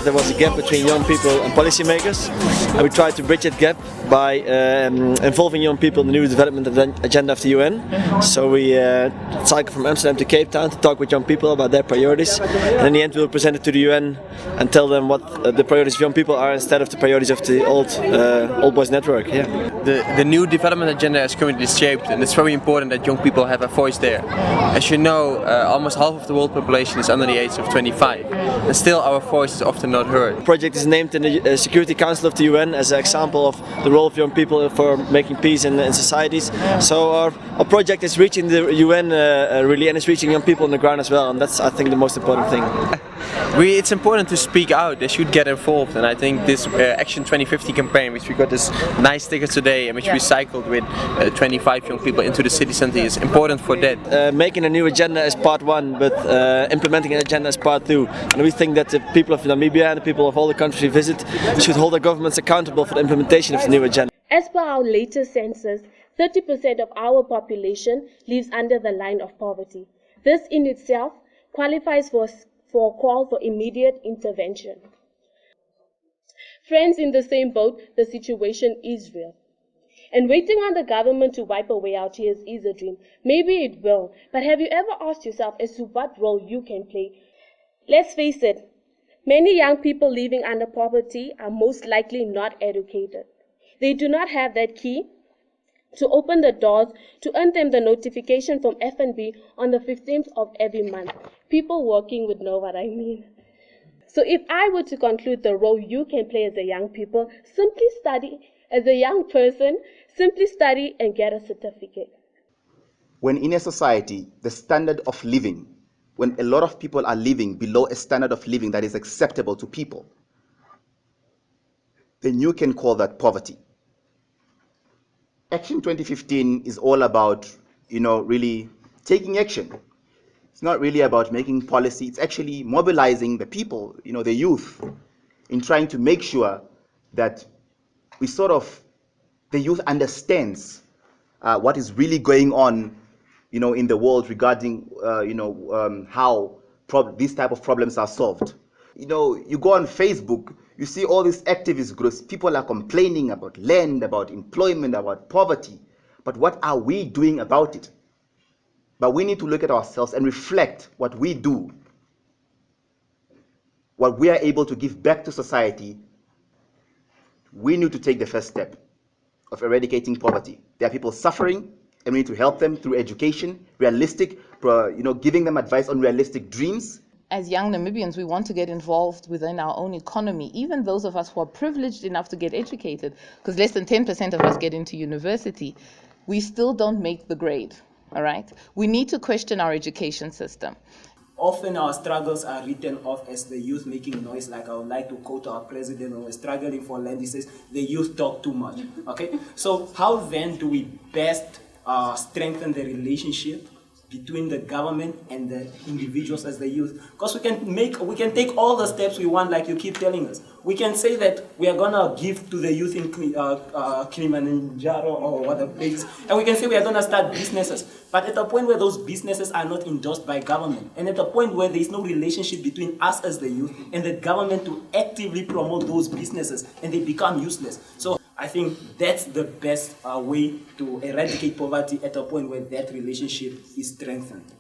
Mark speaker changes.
Speaker 1: There was a gap between young people and policymakers, and we tried to bridge that gap by involving young people in the new development agenda of the UN. So we cycled from Amsterdam to Cape Town to talk with young people about their priorities, and in the end we will present it to the UN and tell them what the priorities of young people are instead of the priorities of the old boys network. Yeah.
Speaker 2: The new development agenda is currently shaped, and it's very important that young people have a voice there. As you know, almost half of the world population is under the age of 25, and still our voice is often not heard.
Speaker 1: The project is named in the Security Council of the UN as an example of the role of young people for making peace in societies. So our project is reaching the UN really, and it's reaching young people on the ground as well, and that's, I think, the most important thing.
Speaker 2: It's important to speak out. They should get involved, and I think this Action 2050 campaign, which we got this nice sticker today, and which we cycled with 25 young people into the city centre, is important for that.
Speaker 1: Making a new agenda is part one, but implementing an agenda is part two. And we think that the people of Namibia and the people of all the countries we visit should hold their governments accountable for the implementation of the new agenda.
Speaker 3: As per our latest census, 30% of our population lives under the line of poverty. This in itself qualifies for a call for immediate intervention. Friends, in the same boat, the situation is real. And waiting on the government to wipe away our tears is a dream. Maybe it will, but have you ever asked yourself as to what role you can play? Let's face it, many young people living under poverty are most likely not educated. They do not have that key to open the doors to earn them the notification from FNB on the 15th of every month. People working would know what I mean. So if I were to conclude the role you can play as a young people, simply study. As a young person, simply study and get a certificate.
Speaker 4: When in a society, the standard of living, when a lot of people are living below a standard of living that is acceptable to people, then you can call that poverty. Action 2015 is all about, really taking action. It's not really about making policy. It's actually mobilizing the people, the youth, in trying to make sure that the youth understands what is really going on, in the world regarding, how these type of problems are solved. You go on Facebook, you see all these activist groups. People are complaining about land, about employment, about poverty. But what are we doing about it? But we need to look at ourselves and reflect what we do, what we are able to give back to society. We need to take the first step of eradicating poverty. There are people suffering, and we need to help them through education, realistic, giving them advice on realistic dreams.
Speaker 5: As young Namibians, we want to get involved within our own economy, even those of us who are privileged enough to get educated, because less than 10% of us get into university. We still don't make the grade, all right? We need to question our education system.
Speaker 6: Often our struggles are written off as the youth making noise, like I would like to quote our president when we're struggling for land. He says, the youth talk too much, okay? So how then do we best strengthen the relationship between the government and the individuals as the youth? Because we can take all the steps we want, like you keep telling us. We can say that we are gonna give to the youth in Kilimanjaro or whatever places, and we can say we are gonna start businesses. But at a point where those businesses are not endorsed by government, and at a point where there is no relationship between us as the youth and the government to actively promote those businesses, and they become useless. So I think that's the best way to eradicate poverty, at a point where that relationship is strengthened.